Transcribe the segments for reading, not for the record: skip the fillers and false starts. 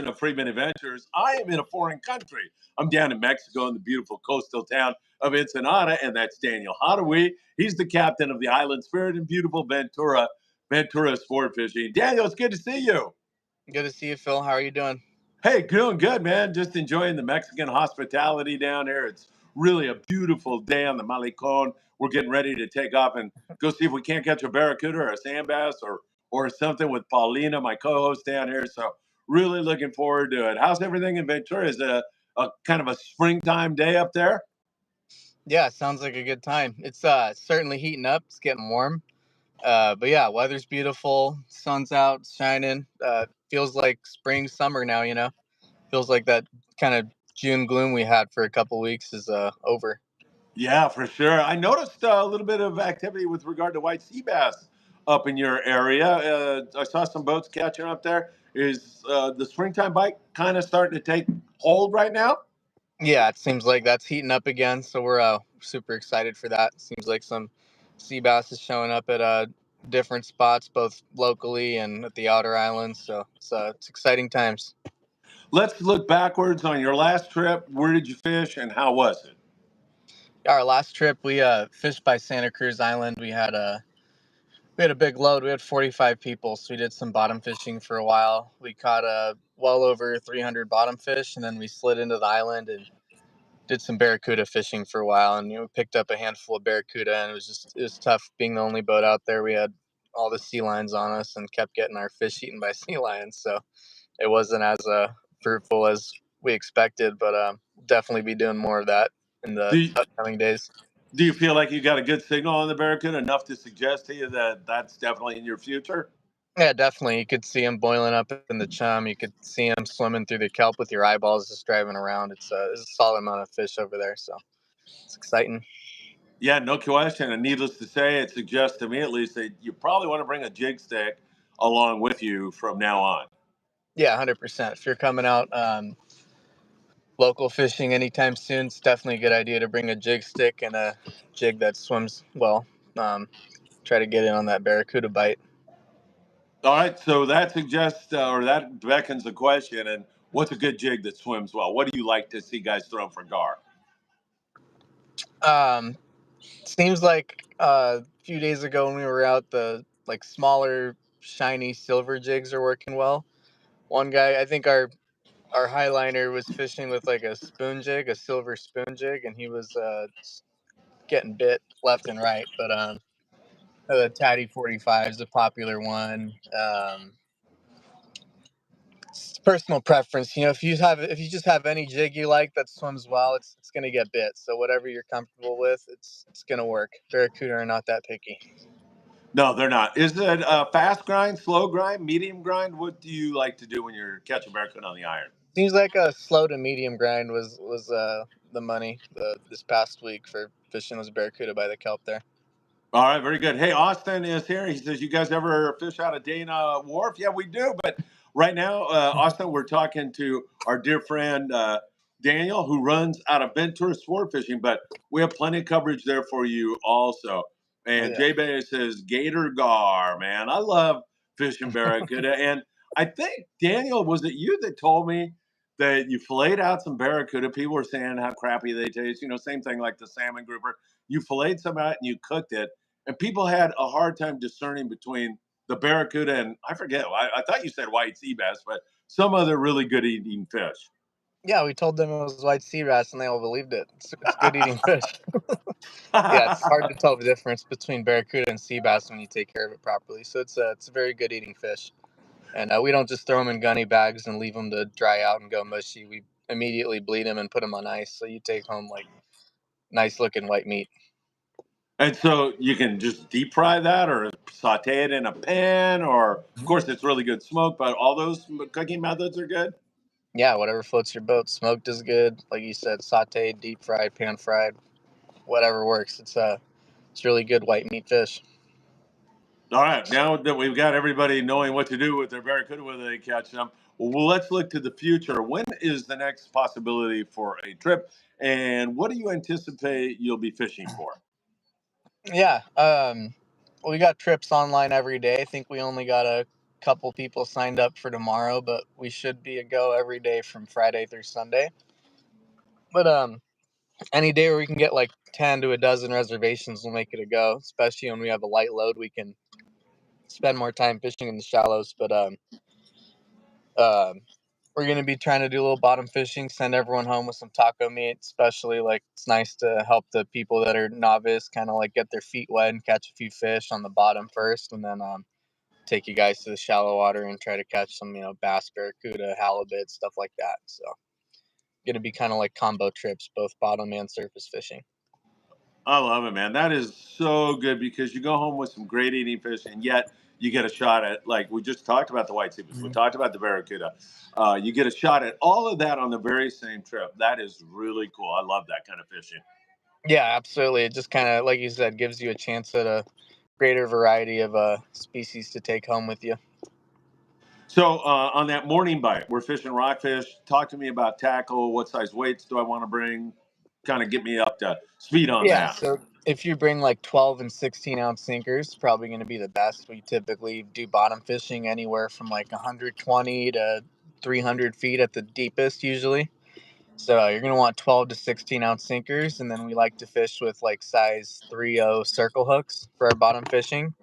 of Friedman Adventures. I am in a foreign country. I'm down in Mexico in the beautiful coastal town of Ensenada, and that's Daniel Hadawi. He's the captain of the Island Spirit in beautiful Ventura Sportfishing. Daniel, it's good to see you. Good to see you, Phil. How are you doing? Hey, doing good, man. Just enjoying the Mexican hospitality down here. It's really a beautiful day on the Malecon. We're getting ready to take off and go see if we can't catch a barracuda or a sand bass or something with Paulina, my co-host down here. So really looking forward to it. How's everything in Ventura? Is it a kind of a springtime day up there? Yeah, sounds like a good time. It's certainly heating up. It's getting warm. But yeah, weather's beautiful. Sun's out, shining. Feels like spring, summer now, Feels like that kind of June gloom we had for a couple weeks is over. Yeah, for sure. I noticed a little bit of activity with regard to white sea bass up in your area. I saw some boats catching up there. Is the springtime bite kind of starting to take hold right now? Yeah, it seems like that's heating up again, so we're super excited for that. Seems like some sea bass is showing up at different spots, both locally and at the outer islands. So it's exciting times. Let's look backwards on your last trip. Where did you fish and how was it? Our last trip, we fished by Santa Cruz Island. We had a big load. We had 45 people, so we did some bottom fishing for a while. We caught well over 300 bottom fish, and then we slid into the island and did some barracuda fishing for a while. And we picked up a handful of barracuda, and it was tough being the only boat out there. We had all the sea lions on us and kept getting our fish eaten by sea lions, so it wasn't as fruitful as we expected. But definitely be doing more of that in the Do you, upcoming days. do you feel like you got a good signal on the barracuda, enough to suggest to you that that's definitely in your future? Yeah, definitely. You could see them boiling up in the chum. You could see them swimming through the kelp with your eyeballs just driving around. It's a solid amount of fish over there, so it's exciting. Yeah, no question. And needless to say, it suggests to me at least that you probably want to bring a jig stick along with you from now on. Yeah, 100%. If you're coming out local fishing anytime soon, it's definitely a good idea to bring a jig stick and a jig that swims well. Try to get in on that barracuda bite. All right, so that suggests or that beckons the question. And what's a good jig that swims well? What do you like to see guys throw for gar? Um, Seems like a few days ago when we were out, the like smaller, shiny silver jigs are working well. One guy, I think our highliner was fishing with like a spoon jig, a silver spoon jig, and he was getting bit left and right. But the Tatty 45 is a popular one. It's personal preference. If you just have any jig you like that swims well, it's gonna get bit. So whatever you're comfortable with, it's gonna work. Barracuda are not that picky. No, they're not. Is it a fast grind, slow grind, medium grind? What do you like to do when you're catching barracuda on the iron? Seems like a slow to medium grind was the money this past week for fishing was barracuda by the kelp there. All right, very good. Hey, Austin is here. He says, "You guys ever fish out of Dana Wharf?" Yeah, we do. But right now, Austin, we're talking to our dear friend Daniel, who runs out of Ventura Sport Fishing. But we have plenty of coverage there for you also. Oh, And yeah. Jay Bay says, "Gator Gar, man, I love fishing barracuda." And I think Daniel, was it you that told me that you filleted out some barracuda? People were saying how crappy they taste. Same thing like the salmon grouper. You filleted some out and you cooked it, and people had a hard time discerning between the barracuda and I forget. I thought you said white sea bass, but some other really good eating fish. Yeah, we told them it was white sea bass, and they all believed it. It's good eating fish. Yeah, it's hard to tell the difference between barracuda and sea bass when you take care of it properly. So it's a very good eating fish, and we don't just throw them in gunny bags and leave them to dry out and go mushy. We immediately bleed them and put them on ice, so you take home like nice looking white meat. And so you can just deep fry that or saute it in a pan, or of course it's really good smoke, but all those cooking methods are good. Yeah, whatever floats your boat. Smoked is good, like you said. Sauteed, deep fried, pan fried, whatever works. It's really good white meat fish. All right, now that we've got everybody knowing what to do with their barracuda, whether they catch them, well, let's look to the future. When is the next possibility for a trip, and what do you anticipate you'll be fishing for? Yeah, we got trips online every day. I think we only got a couple people signed up for tomorrow, but we should be a go every day from Friday through Sunday. But any day where we can get like 10 to a dozen reservations will make it a go, especially when we have a light load. We can spend more time fishing in the shallows. But we're going to be trying to do a little bottom fishing, send everyone home with some taco meat, especially like it's nice to help the people that are novice kind of like get their feet wet and catch a few fish on the bottom first, and then take you guys to the shallow water and try to catch some, bass, barracuda, halibut, stuff like that. So going to be kind of like combo trips, both bottom and surface fishing. I love it, man. That is so good because you go home with some great eating fish, and yet you get a shot at, like we just talked about the white sea fish, we talked about the barracuda. You get a shot at all of that on the very same trip. That is really cool. I love that kind of fishing. Yeah, absolutely. It just kind of, like you said, gives you a chance at a greater variety of species to take home with you. So on that morning bite, we're fishing rockfish. Talk to me about tackle. What size weights do I want to bring? Kind of get me up to speed on Yeah, that. so if you bring like 12 and 16 ounce sinkers, probably going to be the best. We typically do bottom fishing anywhere from like 120 to 300 feet at the deepest usually. So you're going to want 12 to 16 ounce sinkers. And then we like to fish with like size 3.0 circle hooks for our bottom fishing.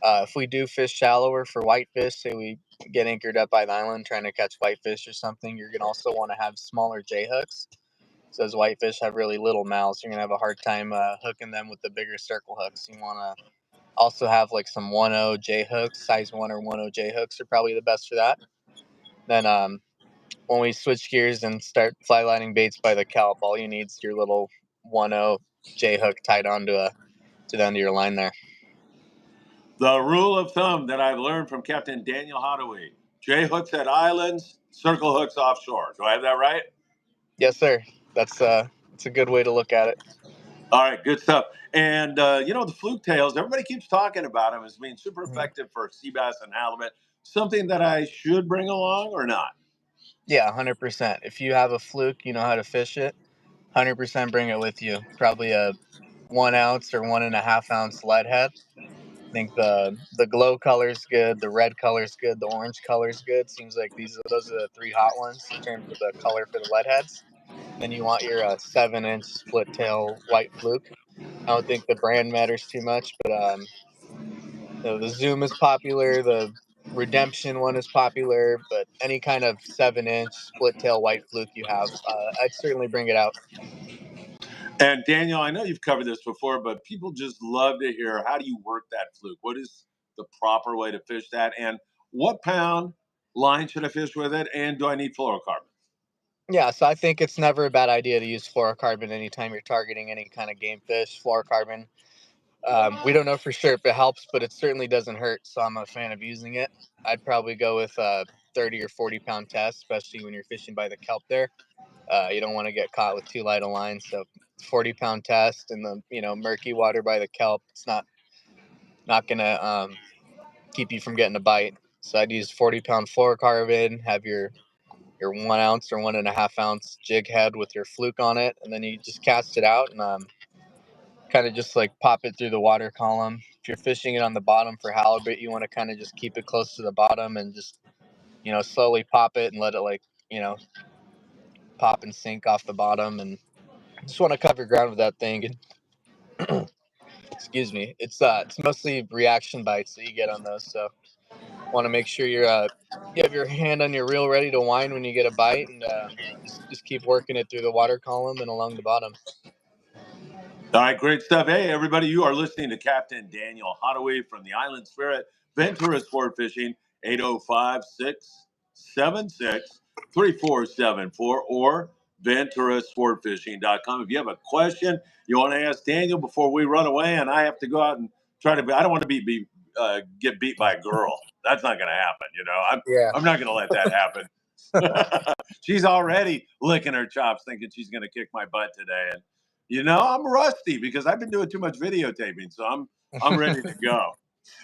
If we do fish shallower for whitefish, say we get anchored up by the island trying to catch whitefish or something, you're going to also want to have smaller J hooks. So those whitefish have really little mouths. You're going to have a hard time hooking them with the bigger circle hooks. You want to also have like some 1.0 J hooks, size 1 or 1.0 J hooks are probably the best for that. Then when we switch gears and start fly lining baits by the kelp, all you need is your little 1.0 J hook tied onto to the end of your line there. The rule of thumb that I've learned from Captain Daniel Hadawi: J hooks at islands, circle hooks offshore. Do I have that right? Yes, sir. That's a good way to look at it. All right, good stuff. And the fluke tails, everybody keeps talking about them as being super effective for sea bass and halibut. Something that I should bring along or not? Yeah, 100%. If you have a fluke, you know how to fish it, 100% bring it with you. Probably a 1 ounce or 1.5 ounce lead head. I think the glow color's good, the red color's good, the orange color's good. Seems like those are the three hot ones in terms of the color for the lead heads. Then you want your 7-inch split tail white fluke. I don't think the brand matters too much, but the Zoom is popular, the Redemption one is popular, but any kind of 7-inch split tail white fluke you have, I'd certainly bring it out. And Daniel, I know you've covered this before, but people just love to hear, how do you work that fluke? What is the proper way to fish that? And what pound line should I fish with it? And do I need fluorocarbon? Yeah, so I think it's never a bad idea to use fluorocarbon anytime you're targeting any kind of game fish. Fluorocarbon, we don't know for sure if it helps, but it certainly doesn't hurt. So I'm a fan of using it. I'd probably go with a 30 or 40 pound test, especially when you're fishing by the kelp there. You don't want to get caught with too light a line. So 40-pound test in the murky water by the kelp, it's not gonna keep you from getting a bite. So I'd use 40-pound fluorocarbon, have your 1 ounce or 1.5 ounce jig head with your fluke on it, and then you just cast it out and kind of just like pop it through the water column. If you're fishing it on the bottom for halibut, you want to kind of just keep it close to the bottom and just slowly pop it and let it pop and sink off the bottom, and just want to cover ground with that thing. And excuse me, it's mostly reaction bites that you get on those, so want to make sure you have your hand on your reel ready to wind when you get a bite, and just keep working it through the water column and along the bottom. All right, great stuff. Hey, everybody, you are listening to Captain Daniel Hadawi from the Island Spirit, Ventura Sportfishing, 805-676-3474, or venturasportfishing.com. If you have a question you want to ask Daniel before we run away, and I have to go out and I don't want to get beat by a girl. That's not going to happen. I'm not going to let that happen. She's already licking her chops, thinking she's going to kick my butt today, and I'm rusty because I've been doing too much videotaping, so I'm ready to go.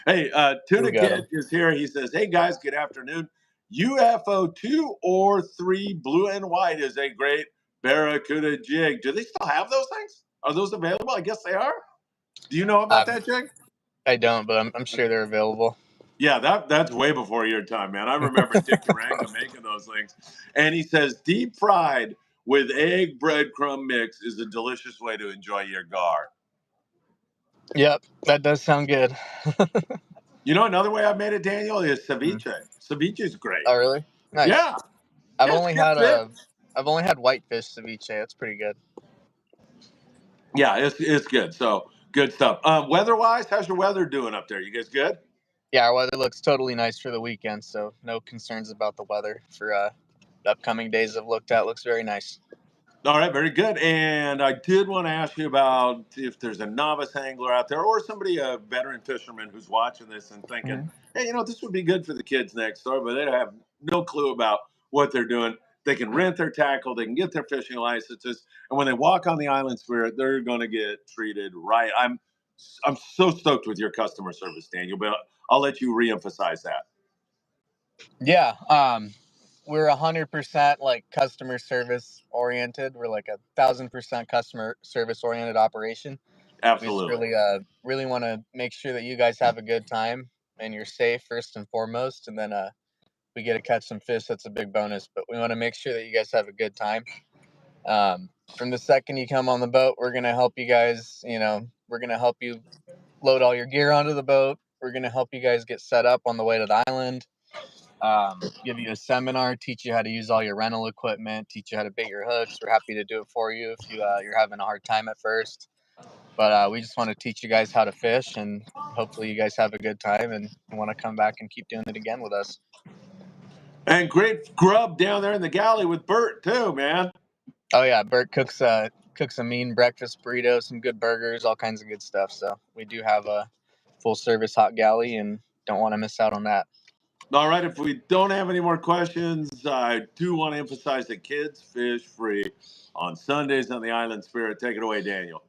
Hey, Tuna Kid is here. He says, "Hey guys, good afternoon. UFO 2 or 3 blue and white is a great barracuda jig. Do they still have those things? Are those available? I guess they are. Do you know about that jig?" I don't, but I'm sure they're available. Yeah, that's way before your time, man. I remember Dick Duranga making those things. And he says deep fried with egg breadcrumb mix is a delicious way to enjoy your gar. Yep, that does sound good. You know, another way I made it, Daniel, is Mm. ceviche. Ceviche is great. Oh, really? Nice. Yeah, I've yeah, it's only good had fish. whitefish ceviche. That's pretty good. Yeah, it's good. So good stuff. Weather-wise, how's your weather doing up there? You guys good? Yeah, our weather looks totally nice for the weekend, so no concerns about the weather for the upcoming days I've looked at. Looks very nice. All right, very good. And I did want to ask you about if there's a novice angler out there or somebody, a veteran fisherman who's watching this and thinking, Mhm. hey, you know, this would be good for the kids next door, but they have no clue about what they're doing. They can rent their tackle, they can get their fishing licenses, and when they walk on the Island Spirit, they're going to get treated right. I'm so stoked with your customer service, Daniel, but I'll let you reemphasize that. Yeah, we're 100% like customer service oriented. We're like 1,000% customer service oriented operation. We just Absolutely. really want to make sure that you guys have a good time and you're safe first and foremost, and then we get to catch some fish. That's a big bonus, but we want to make sure that you guys have a good time. From the second you come on the boat, we're gonna help you guys. We're gonna help you load all your gear onto the boat. We're gonna help you guys get set up on the way to the island. Give you a seminar, teach you how to use all your rental equipment, teach you how to bait your hooks. We're happy to do it for you if you're having a hard time at first. But we just want to teach you guys how to fish, and hopefully you guys have a good time and want to come back and keep doing it again with us. And great grub down there in the galley with Bert, too, man. Oh yeah, Bert cooks a mean breakfast burrito, some good burgers, all kinds of good stuff. So we do have a full service hot galley, and don't want to miss out on that. All right, if we don't have any more questions, I do want to emphasize that kids fish free on Sundays on the Island Spirit. Take it away, Daniel.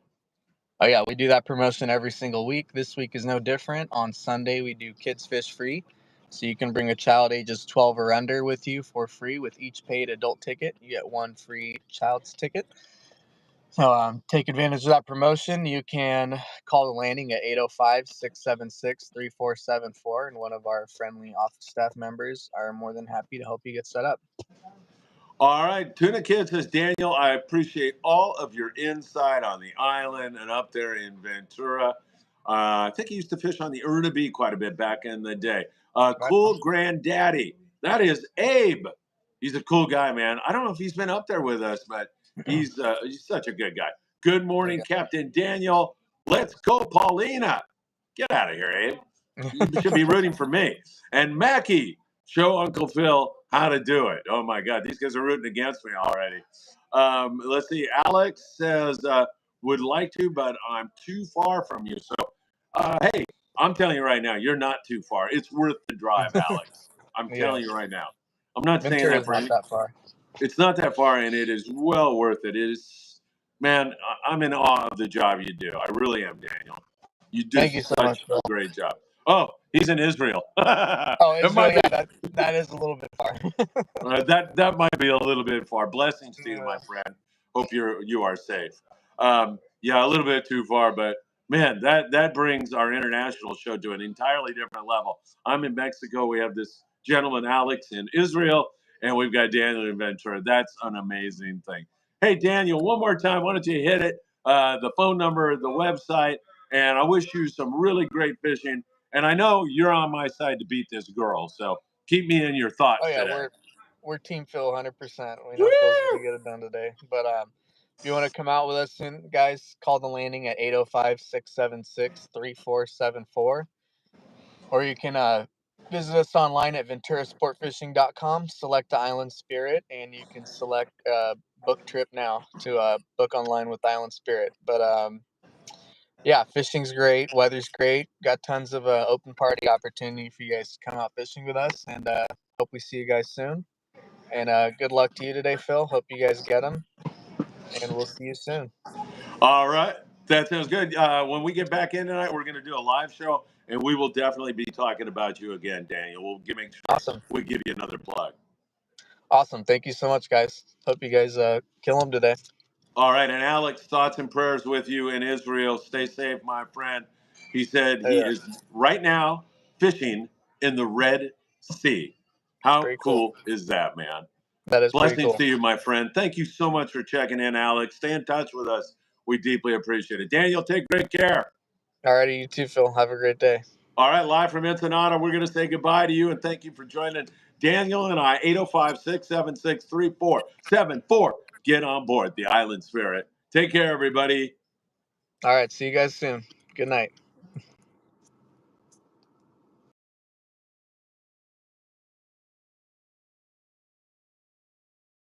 Oh yeah, we do that promotion every single week. This week is no different. On Sunday we do kids fish free. So you can bring a child ages 12 or under with you for free. With each paid adult ticket, you get one free child's ticket. So take advantage of that promotion. You can call the landing at 805-676-3474, and one of our friendly office staff members are more than happy to help you get set up. All right, Tuna Kid says, Daniel, I appreciate all of your insight on the island and up there in Ventura. I think he used to fish on the Urnaby quite a bit back in the day. Right. Cool granddaddy. That is Abe. He's a cool guy, man. I don't know if he's been up there with us, but he's such a good guy. Good morning, Captain Daniel. Let's go, Paulina. Get out of here, Abe. You should be rooting for me. And Mackie, show Uncle Phil how to do it. Oh my God, these guys are rooting against me already. Let's see. Alex says, would like to, but I'm too far from you. So, hey, I'm telling you right now, you're not too far. It's worth the drive, Alex. I'm Yeah, telling you right now. I'm not saying that Ventura's for not any. that far. It's not that far, and it is well worth it. It is, man. I'm in awe of the job you do. I really am, Daniel. You do Thank you so such much, a Phil. great job. Oh, he's in Israel. Oh, It Israel, might be yeah, that is a little bit far. that might be a little bit far. Blessings to you, my Yeah. friend. Hope you are safe. Yeah, a little bit too far, but man, that brings our international show to an entirely different level. I'm in Mexico. We have this gentleman Alex in Israel, and we've got Daniel in Ventura. That's an amazing thing. Hey, Daniel, one more time. Why don't you hit it? The phone number, the website, and I wish you some really great fishing. And I know you're on my side to beat this girl, so keep me in your Oh thoughts yeah, today. we're Team Phil 100%. We know Phil's Woo! gonna get it done today. But if you want to come out with us soon, guys, call the landing at 805-676-3474. Or you can visit us online at venturasportfishing.com, select the Island Spirit, and you can select book trip now to book online with Island Spirit. But yeah, fishing's great, weather's great, got tons of open party opportunity for you guys to come out fishing with us, and hope we see you guys soon. And good luck to you today, Phil. Hope you guys get them, and we'll see you soon. All right. That sounds good. When we get back in tonight, we're going to do a live show, and we will definitely be talking about you again, Daniel. Make sure Awesome. we give you another plug. Awesome. Thank you so much, guys. Hope you guys kill them today. All right. And Alex, thoughts and prayers with you in Israel. Stay safe, my friend. He said he Yeah. is right now fishing in the Red Sea. How Pretty cool is that, man? That is pretty Blessings cool. to you, my friend. Thank you so much for checking in, Alex. Stay in touch with us. We deeply appreciate it. Daniel, take great care. Alrighty, you too, Phil. Have a great day. All right, live from Ensenada, we're going to say goodbye to you and thank you for joining Daniel and I. 805-676-3474. Get on board the Island Spirit. Take care, everybody. All right, see you guys soon. Good night.